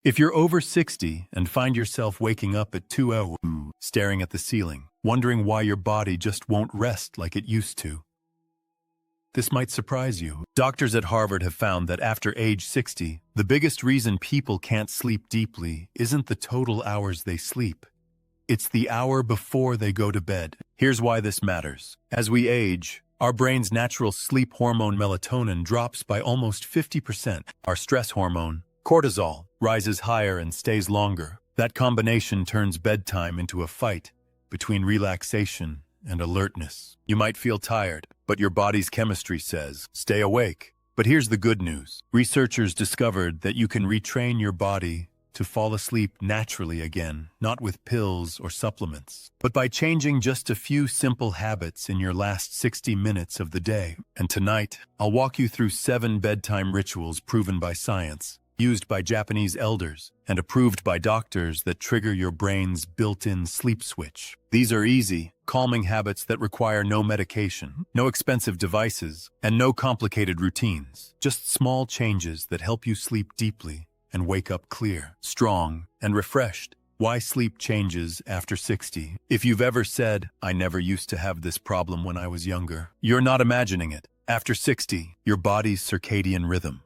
If you're over 60 and find yourself waking up at 2 a.m., staring at the ceiling, wondering why your body just won't rest like it used to, this might surprise you. Doctors at Harvard have found that after age 60, the biggest reason people can't sleep deeply isn't the total hours they sleep. It's the hour before they go to bed. Here's why this matters. As we age, our brain's natural sleep hormone melatonin drops by almost 50%. Our stress hormone, cortisol, rises higher and stays longer. That combination turns bedtime into a fight between relaxation and alertness. You might feel tired, but your body's chemistry says, stay awake. But here's the good news. Researchers discovered that you can retrain your body to fall asleep naturally again, not with pills or supplements, but by changing just a few simple habits in your last 60 minutes of the day. And tonight, I'll walk you through 7 bedtime rituals proven by science, used by Japanese elders, and approved by doctors that trigger your brain's built-in sleep switch. These are easy, calming habits that require no medication, no expensive devices, and no complicated routines. Just small changes that help you sleep deeply and wake up clear, strong, and refreshed. Why sleep changes after 60? If you've ever said, I never used to have this problem when I was younger, you're not imagining it. After 60, your body's circadian rhythm,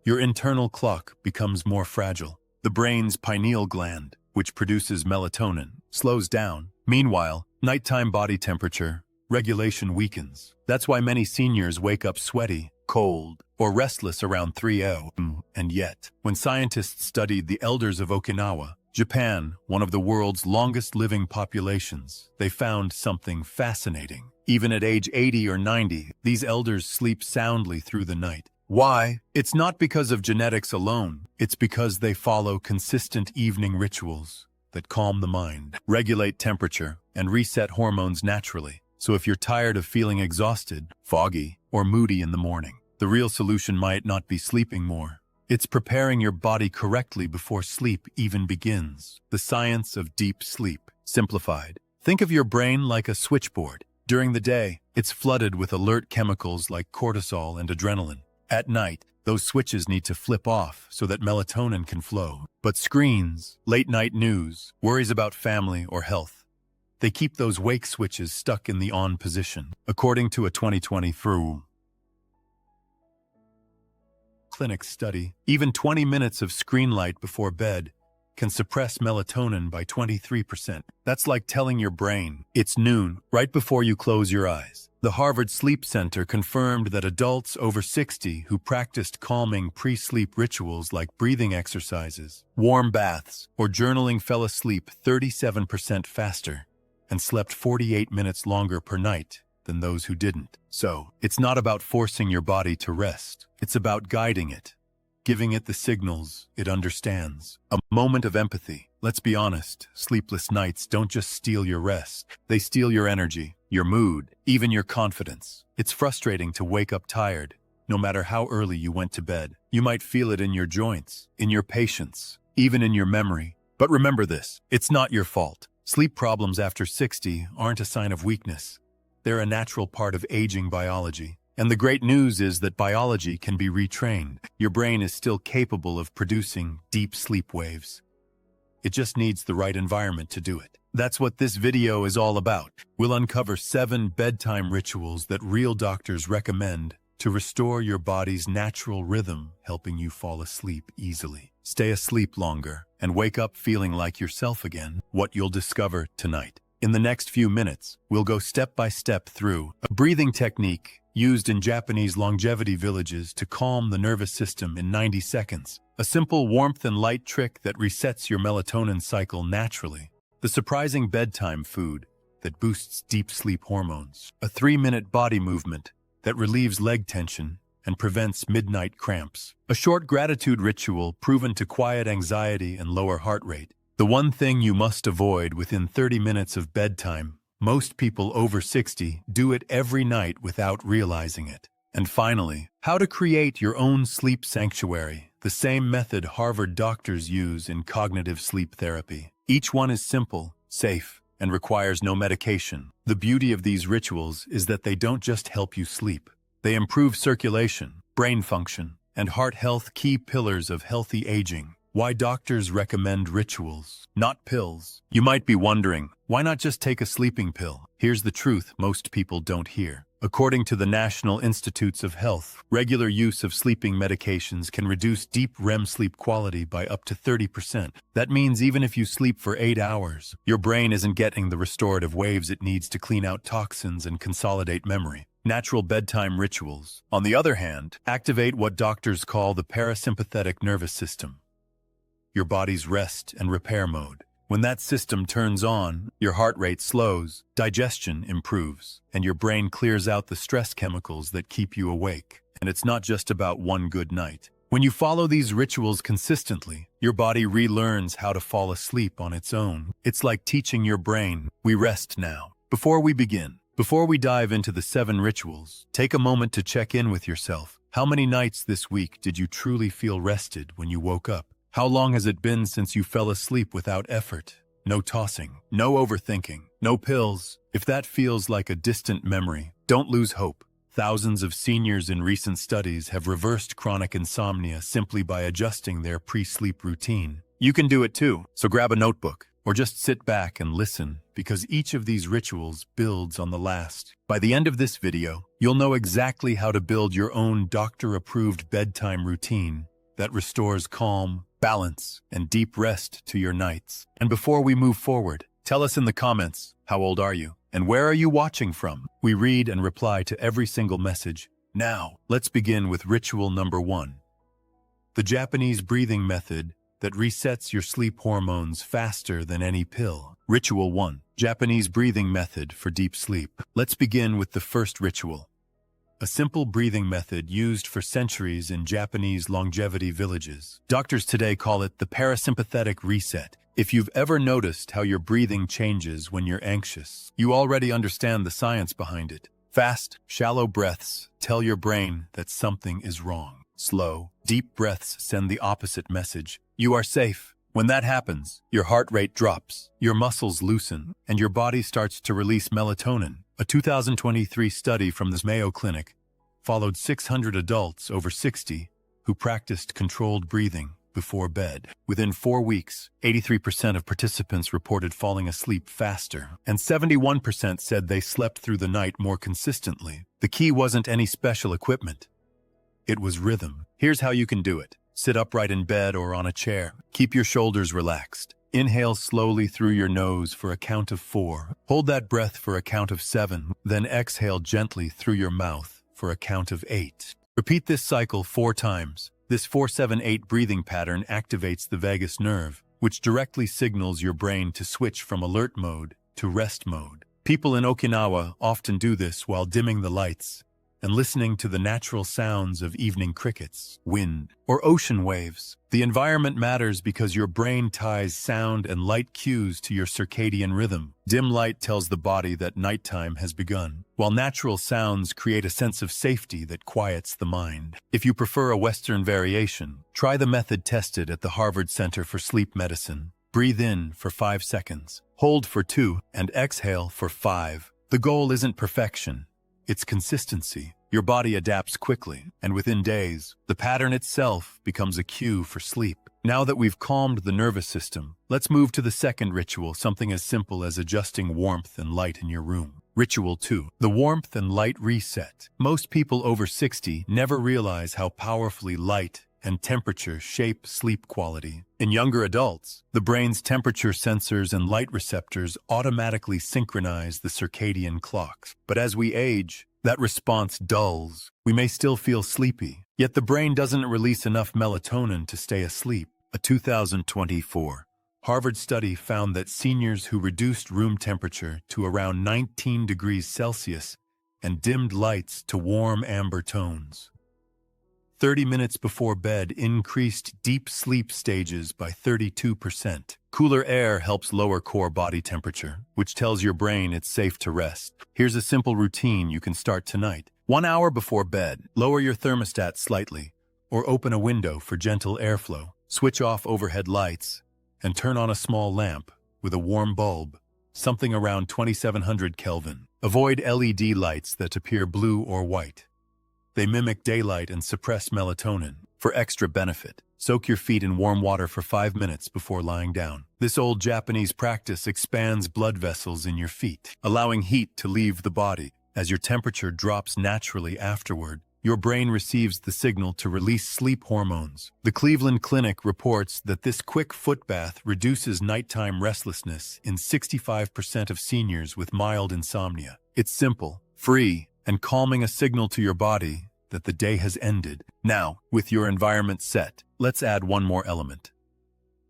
your internal clock becomes more fragile. The brain's pineal gland, which produces melatonin, slows down. Meanwhile, nighttime body temperature regulation weakens. That's why many seniors wake up sweaty, cold, or restless around 3 a.m. And yet, when scientists studied the elders of Okinawa, Japan, one of the world's longest living populations, they found something fascinating. Even at age 80 or 90, these elders sleep soundly through the night. Why? It's not because of genetics alone. It's because they follow consistent evening rituals that calm the mind, regulate temperature, and reset hormones naturally. So if you're tired of feeling exhausted, foggy, or moody in the morning, the real solution might not be sleeping more. It's preparing your body correctly before sleep even begins. The science of deep sleep. Simplified. Think of your brain like a switchboard. During the day, it's flooded with alert chemicals like cortisol and adrenaline. At night, those switches need to flip off so that melatonin can flow. But screens, late-night news, worries about family or health, they keep those wake switches stuck in the on position. According to a 2020 Harvard Clinic study, even 20 minutes of screen light before bed can suppress melatonin by 23%. That's like telling your brain, it's noon, right before you close your eyes. The Harvard Sleep Center confirmed that adults over 60 who practiced calming pre-sleep rituals like breathing exercises, warm baths, or journaling fell asleep 37% faster and slept 48 minutes longer per night than those who didn't. So, it's not about forcing your body to rest. It's about guiding it, giving it the signals it understands. A moment of empathy. Let's be honest, sleepless nights don't just steal your rest. They steal your energy, your mood, even your confidence. It's frustrating to wake up tired, no matter how early you went to bed. You might feel it in your joints, in your patience, even in your memory. But remember this, it's not your fault. Sleep problems after 60 aren't a sign of weakness. They're a natural part of aging biology. And the great news is that biology can be retrained. Your brain is still capable of producing deep sleep waves. It just needs the right environment to do it. That's what this video is all about. We'll uncover 7 bedtime rituals that real doctors recommend to restore your body's natural rhythm, helping you fall asleep easily, stay asleep longer, and wake up feeling like yourself again. What you'll discover tonight. In the next few minutes, we'll go step by step through a breathing technique used in Japanese longevity villages to calm the nervous system in 90 seconds. A simple warmth and light trick that resets your melatonin cycle naturally. The surprising bedtime food that boosts deep sleep hormones. A 3-minute body movement that relieves leg tension and prevents midnight cramps. A short gratitude ritual proven to quiet anxiety and lower heart rate. The one thing you must avoid within 30 minutes of bedtime. Most people over 60 do it every night without realizing it. And finally, how to create your own sleep sanctuary, the same method Harvard doctors use in cognitive sleep therapy. Each one is simple, safe, and requires no medication. The beauty of these rituals is that they don't just help you sleep. They improve circulation, brain function, and heart health, key pillars of healthy aging. Why doctors recommend rituals, not pills. You might be wondering, why not just take a sleeping pill? Here's the truth most people don't hear. According to the National Institutes of Health, regular use of sleeping medications can reduce deep REM sleep quality by up to 30%. That means even if you sleep for 8 hours, your brain isn't getting the restorative waves it needs to clean out toxins and consolidate memory. Natural bedtime rituals, on the other hand, activate what doctors call the parasympathetic nervous system, your body's rest and repair mode. When that system turns on, your heart rate slows, digestion improves, and your brain clears out the stress chemicals that keep you awake. And it's not just about one good night. When you follow these rituals consistently, your body relearns how to fall asleep on its own. It's like teaching your brain, we rest now. Before we dive into the 7 rituals, take a moment to check in with yourself. How many nights this week did you truly feel rested when you woke up? How long has it been since you fell asleep without effort? No tossing, no overthinking, no pills. If that feels like a distant memory, don't lose hope. Thousands of seniors in recent studies have reversed chronic insomnia simply by adjusting their pre-sleep routine. You can do it too, so grab a notebook or just sit back and listen, because each of these rituals builds on the last. By the end of this video, you'll know exactly how to build your own doctor-approved bedtime routine that restores calm, balance, and deep rest to your nights. And before we move forward, tell us in the comments, how old are you? And where are you watching from? We read and reply to every single message. Now, let's begin with ritual number 1. The Japanese breathing method that resets your sleep hormones faster than any pill. Ritual 1. Japanese breathing method for deep sleep. Let's begin with the first ritual. A simple breathing method used for centuries in Japanese longevity villages. Doctors today call it the parasympathetic reset. If you've ever noticed how your breathing changes when you're anxious, you already understand the science behind it. Fast, shallow breaths tell your brain that something is wrong. Slow, deep breaths send the opposite message. You are safe. When that happens, your heart rate drops, your muscles loosen, and your body starts to release melatonin. A 2023 study from the Mayo Clinic followed 600 adults over 60 who practiced controlled breathing before bed. Within 4 weeks, 83% of participants reported falling asleep faster, and 71% said they slept through the night more consistently. The key wasn't any special equipment. It was rhythm. Here's how you can do it. Sit upright in bed or on a chair. Keep your shoulders relaxed. Inhale slowly through your nose for a count of 4. Hold that breath for a count of 7. Then exhale gently through your mouth for a count of 8. Repeat this cycle 4 times. This 4-7-8 breathing pattern activates the vagus nerve, which directly signals your brain to switch from alert mode to rest mode. People in Okinawa often do this while dimming the lights and listening to the natural sounds of evening crickets, wind, or ocean waves. The environment matters because your brain ties sound and light cues to your circadian rhythm. Dim light tells the body that nighttime has begun, while natural sounds create a sense of safety that quiets the mind. If you prefer a Western variation, try the method tested at the Harvard Center for Sleep Medicine. Breathe in for 5 seconds, hold for 2, and exhale for 5. The goal isn't perfection. It's consistency. Your body adapts quickly, and within days, the pattern itself becomes a cue for sleep. Now that we've calmed the nervous system, let's move to the second ritual, something as simple as adjusting warmth and light in your room. Ritual 2. The warmth and light reset. Most people over 60 never realize how powerfully light and temperature shape sleep quality. In younger adults, the brain's temperature sensors and light receptors automatically synchronize the circadian clocks. But as we age, that response dulls. We may still feel sleepy, yet the brain doesn't release enough melatonin to stay asleep. A 2024 Harvard study found that seniors who reduced room temperature to around 19 degrees Celsius and dimmed lights to warm amber tones 30 minutes before bed increased deep sleep stages by 32%. Cooler air helps lower core body temperature, which tells your brain it's safe to rest. Here's a simple routine you can start tonight. 1 hour before bed, lower your thermostat slightly, or open a window for gentle airflow. Switch off overhead lights, and turn on a small lamp with a warm bulb, something around 2700 Kelvin. Avoid LED lights that appear blue or white. They mimic daylight and suppress melatonin. For extra benefit, soak your feet in warm water for 5 minutes before lying down. This old Japanese practice expands blood vessels in your feet, allowing heat to leave the body. As your temperature drops naturally afterward, your brain receives the signal to release sleep hormones. The Cleveland Clinic reports that this quick foot bath reduces nighttime restlessness in 65% of seniors with mild insomnia. It's simple, free, and calming, a signal to your body that the day has ended. Now, with your environment set, let's add one more element.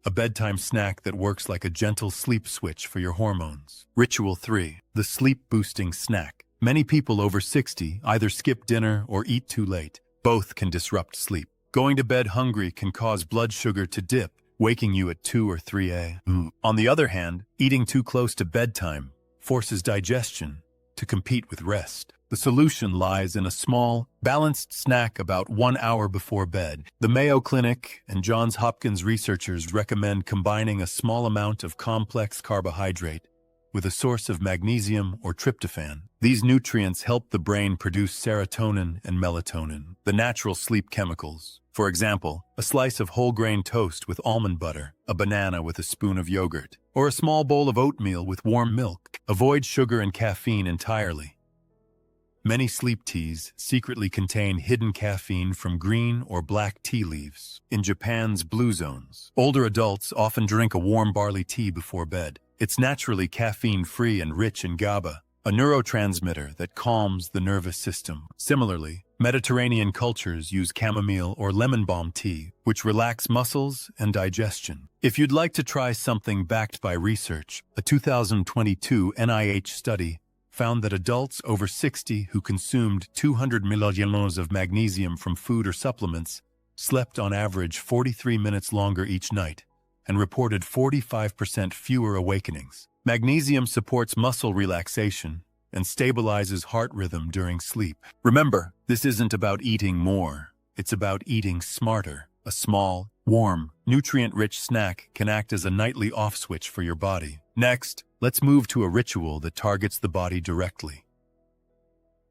A bedtime snack that works like a gentle sleep switch for your hormones. Ritual 3. The sleep-boosting snack. Many people over 60 either skip dinner or eat too late. Both can disrupt sleep. Going to bed hungry can cause blood sugar to dip, waking you at 2 or 3 a.m. On the other hand, eating too close to bedtime forces digestion to compete with rest. The solution lies in a small, balanced snack about 1 hour before bed. The Mayo Clinic and Johns Hopkins researchers recommend combining a small amount of complex carbohydrate with a source of magnesium or tryptophan. These nutrients help the brain produce serotonin and melatonin, the natural sleep chemicals. For example, a slice of whole grain toast with almond butter, a banana with a spoon of yogurt, or a small bowl of oatmeal with warm milk. Avoid sugar and caffeine entirely. Many sleep teas secretly contain hidden caffeine from green or black tea leaves. In Japan's blue zones, older adults often drink a warm barley tea before bed. It's naturally caffeine-free and rich in GABA, a neurotransmitter that calms the nervous system. Similarly, Mediterranean cultures use chamomile or lemon balm tea, which relax muscles and digestion. If you'd like to try something backed by research, a 2022 NIH study found that adults over 60 who consumed 200 milligrams of magnesium from food or supplements slept on average 43 minutes longer each night and reported 45% fewer awakenings. Magnesium supports muscle relaxation and stabilizes heart rhythm during sleep. Remember, this isn't about eating more. It's about eating smarter. A small, warm, nutrient-rich snack can act as a nightly off switch for your body. Next, let's move to a ritual that targets the body directly.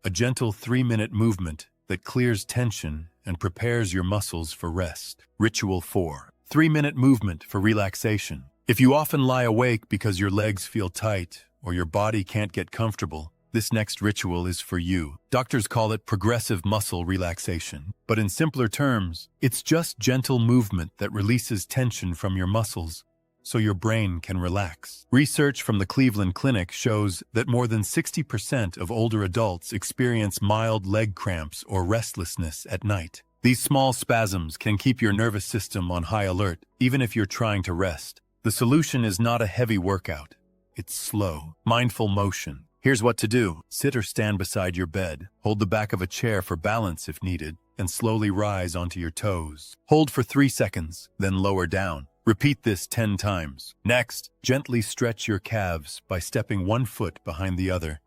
A gentle 3-minute movement that clears tension and prepares your muscles for rest. Ritual 4. 3-minute movement for relaxation. If you often lie awake because your legs feel tight or your body can't get comfortable, this next ritual is for you. Doctors call it progressive muscle relaxation, but in simpler terms, it's just gentle movement that releases tension from your muscles so your brain can relax. Research from the Cleveland Clinic shows that more than 60% of older adults experience mild leg cramps or restlessness at night. These small spasms can keep your nervous system on high alert, even if you're trying to rest. The solution is not a heavy workout. It's slow, mindful motion. Here's what to do. Sit or stand beside your bed. Hold the back of a chair for balance if needed, and slowly rise onto your toes. Hold for 3 seconds, then lower down. Repeat this 10 times. Next, gently stretch your calves by stepping one foot behind the other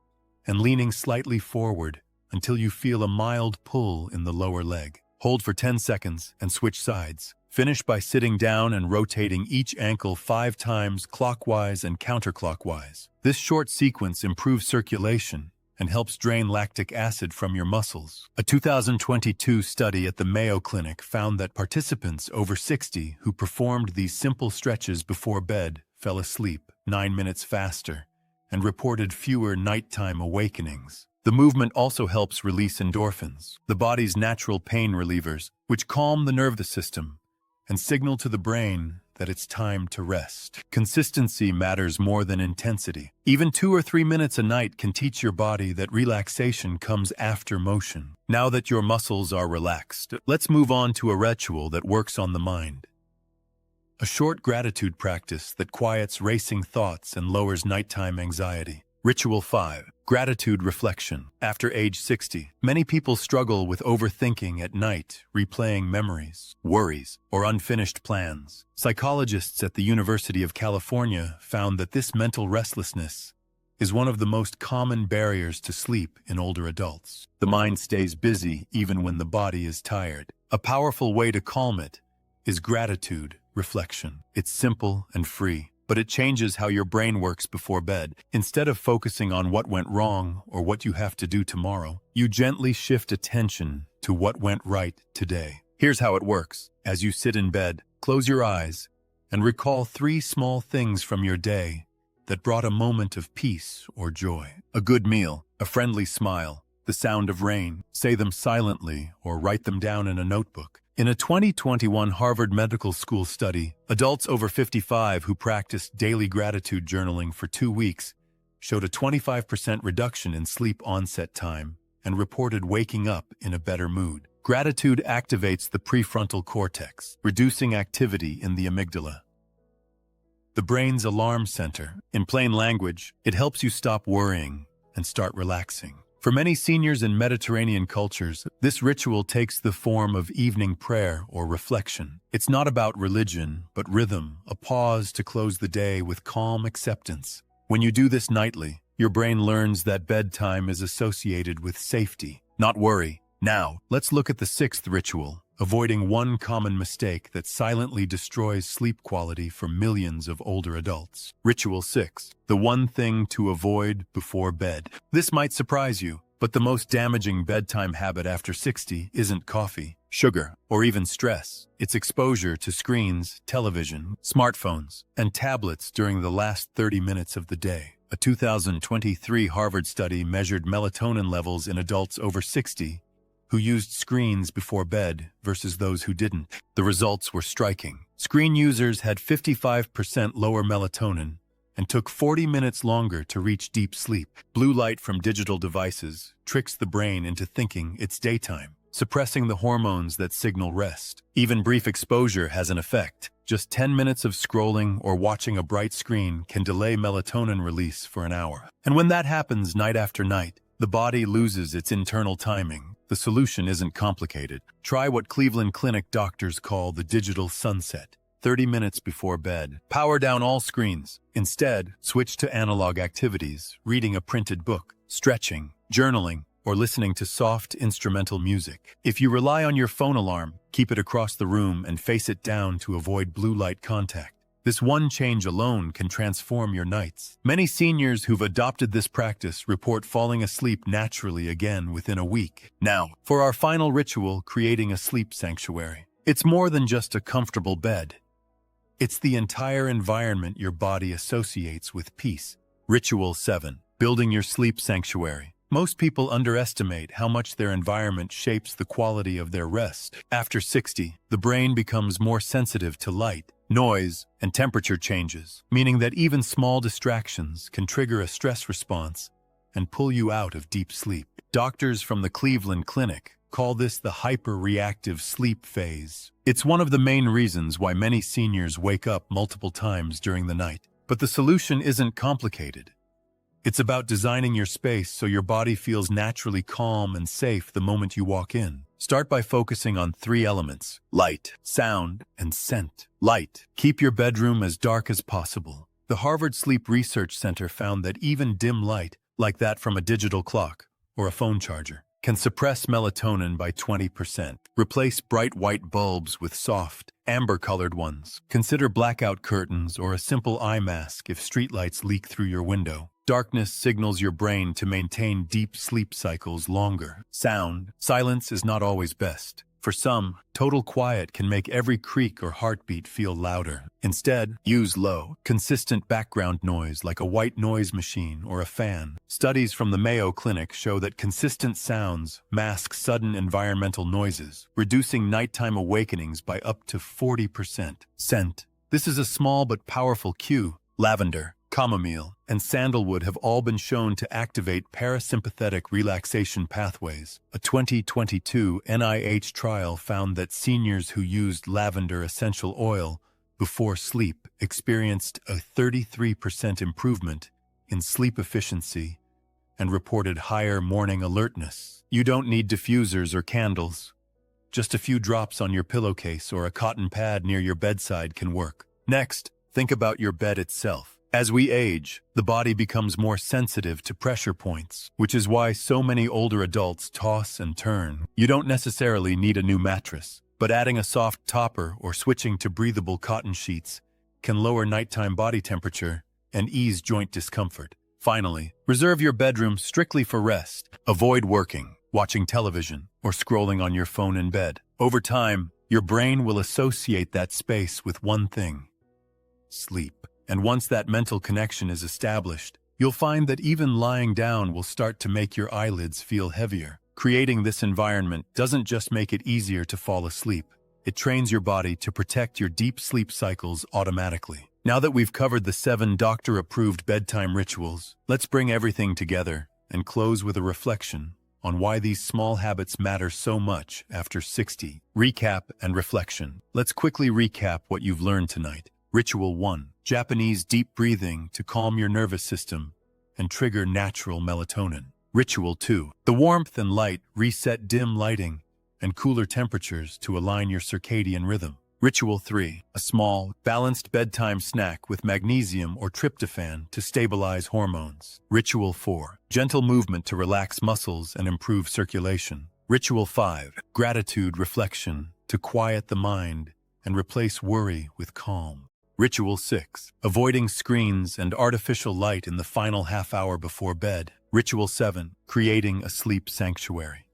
and leaning slightly forward until you feel a mild pull in the lower leg. Hold for 10 seconds and switch sides. Finish by sitting down and rotating each ankle 5 times clockwise and counterclockwise. This short sequence improves circulation and helps drain lactic acid from your muscles. A 2022 study at the Mayo Clinic found that participants over 60 who performed these simple stretches before bed fell asleep 9 minutes faster and reported fewer nighttime awakenings. The movement also helps release endorphins, the body's natural pain relievers, which calm the nervous system and signal to the brain that it's time to rest. Consistency matters more than intensity. Even 2 or 3 minutes a night can teach your body that relaxation comes after motion. Now that your muscles are relaxed, let's move on to a ritual that works on the mind. A short gratitude practice that quiets racing thoughts and lowers nighttime anxiety. Ritual 5. Gratitude reflection. After age 60, many people struggle with overthinking at night, replaying memories, worries, or unfinished plans. Psychologists at the University of California found that this mental restlessness is one of the most common barriers to sleep in older adults. The mind stays busy even when the body is tired. A powerful way to calm it is gratitude reflection. It's simple and free, but it changes how your brain works before bed. Instead of focusing on what went wrong or what you have to do tomorrow, you gently shift attention to what went right today. Here's how it works. As you sit in bed, close your eyes and recall 3 small things from your day that brought a moment of peace or joy. A good meal, a friendly smile, the sound of rain. Say them silently or write them down in a notebook. In a 2021 Harvard Medical School study, adults over 55 who practiced daily gratitude journaling for 2 weeks showed a 25% reduction in sleep onset time and reported waking up in a better mood. Gratitude activates the prefrontal cortex, reducing activity in the amygdala, the brain's alarm center. In plain language, it helps you stop worrying and start relaxing. For many seniors in Mediterranean cultures, this ritual takes the form of evening prayer or reflection. It's not about religion, but rhythm, a pause to close the day with calm acceptance. When you do this nightly, your brain learns that bedtime is associated with safety, not worry. Now, let's look at the 6th ritual, avoiding one common mistake that silently destroys sleep quality for millions of older adults. Ritual 6, the one thing to avoid before bed. This might surprise you, but the most damaging bedtime habit after 60 isn't coffee, sugar, or even stress. It's exposure to screens, television, smartphones, and tablets during the last 30 minutes of the day. A 2023 Harvard study measured melatonin levels in adults over 60 who used screens before bed versus those who didn't. The results were striking. Screen users had 55% lower melatonin and took 40 minutes longer to reach deep sleep. Blue light from digital devices tricks the brain into thinking it's daytime, suppressing the hormones that signal rest. Even brief exposure has an effect. Just 10 minutes of scrolling or watching a bright screen can delay melatonin release for an hour. And when that happens night after night, the body loses its internal timing. The solution isn't complicated. Try what Cleveland Clinic doctors call the digital sunset. 30 minutes before bed, power down all screens. Instead, switch to analog activities, reading a printed book, stretching, journaling, or listening to soft instrumental music. If you rely on your phone alarm, keep it across the room and face it down to avoid blue light contact. This one change alone can transform your nights. Many seniors who've adopted this practice report falling asleep naturally again within a week. Now, for our final ritual, creating a sleep sanctuary. It's more than just a comfortable bed. It's the entire environment your body associates with peace. Ritual 7. Building your sleep sanctuary. Most people underestimate how much their environment shapes the quality of their rest. After 60, the brain becomes more sensitive to light, noise, and temperature changes, meaning that even small distractions can trigger a stress response and pull you out of deep sleep. Doctors from the Cleveland Clinic call this the hyper-reactive sleep phase. It's one of the main reasons why many seniors wake up multiple times during the night. But the solution isn't complicated. It's about designing your space so your body feels naturally calm and safe the moment you walk in. Start by focusing on 3 elements: light, sound, and scent. Light. Keep your bedroom as dark as possible. The Harvard Sleep Research Center found that even dim light, like that from a digital clock or a phone charger, can suppress melatonin by 20%. Replace bright white bulbs with soft, amber-colored ones. Consider blackout curtains or a simple eye mask if streetlights leak through your window. Darkness signals your brain to maintain deep sleep cycles longer. Sound. Silence is not always best. For some, total quiet can make every creak or heartbeat feel louder. Instead, use low, consistent background noise like a white noise machine or a fan. Studies from the Mayo Clinic show that consistent sounds mask sudden environmental noises, reducing nighttime awakenings by up to 40%. Scent. This is a small but powerful cue. Lavender, chamomile, and sandalwood have all been shown to activate parasympathetic relaxation pathways. A 2022 NIH trial found that seniors who used lavender essential oil before sleep experienced a 33% improvement in sleep efficiency and reported higher morning alertness. You don't need diffusers or candles. Just a few drops on your pillowcase or a cotton pad near your bedside can work. Next, think about your bed itself. As we age, the body becomes more sensitive to pressure points, which is why so many older adults toss and turn. You don't necessarily need a new mattress, but adding a soft topper or switching to breathable cotton sheets can lower nighttime body temperature and ease joint discomfort. Finally, reserve your bedroom strictly for rest. Avoid working, watching television, or scrolling on your phone in bed. Over time, your brain will associate that space with one thing: sleep. And once that mental connection is established, you'll find that even lying down will start to make your eyelids feel heavier. Creating this environment doesn't just make it easier to fall asleep, it trains your body to protect your deep sleep cycles automatically. Now that we've covered the 7 doctor-approved bedtime rituals, let's bring everything together and close with a reflection on why these small habits matter so much after 60. Recap and reflection. Let's quickly recap what you've learned tonight. Ritual 1. Japanese deep breathing to calm your nervous system and trigger natural melatonin. Ritual 2. The warmth and light reset dim lighting and cooler temperatures to align your circadian rhythm. Ritual 3. A small, balanced bedtime snack with magnesium or tryptophan to stabilize hormones. Ritual 4. Gentle movement to relax muscles and improve circulation. Ritual 5. Gratitude reflection to quiet the mind and replace worry with calm. Ritual 6. Avoiding screens and artificial light in the final half hour before bed. Ritual 7. Creating a sleep sanctuary.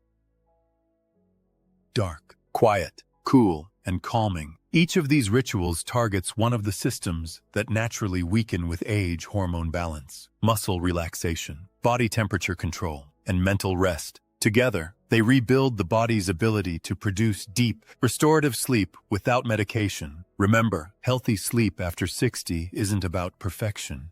Dark, quiet, cool, and calming. Each of these rituals targets one of the systems that naturally weaken with age: hormone balance, muscle relaxation, body temperature control, and mental rest. Together, they rebuild the body's ability to produce deep, restorative sleep without medication. Remember, healthy sleep after 60 isn't about perfection.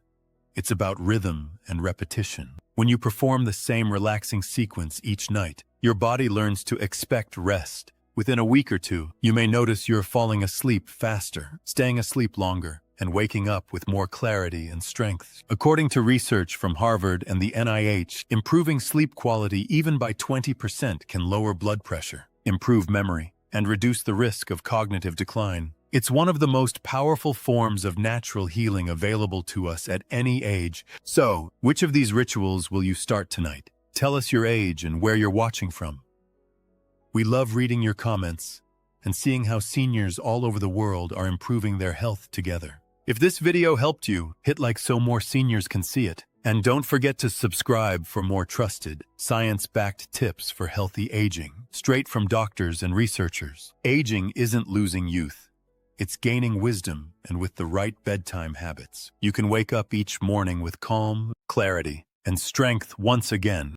It's about rhythm and repetition. When you perform the same relaxing sequence each night, your body learns to expect rest. Within a week or two, you may notice you're falling asleep faster, staying asleep longer, and waking up with more clarity and strength. According to research from Harvard and the NIH, improving sleep quality even by 20% can lower blood pressure, improve memory, and reduce the risk of cognitive decline. It's one of the most powerful forms of natural healing available to us at any age. So, which of these rituals will you start tonight? Tell us your age and where you're watching from. We love reading your comments and seeing how seniors all over the world are improving their health together. If this video helped you, hit like so more seniors can see it. And don't forget to subscribe for more trusted, science-backed tips for healthy aging, straight from doctors and researchers. Aging isn't losing youth. It's gaining wisdom, and with the right bedtime habits, you can wake up each morning with calm, clarity, and strength once again.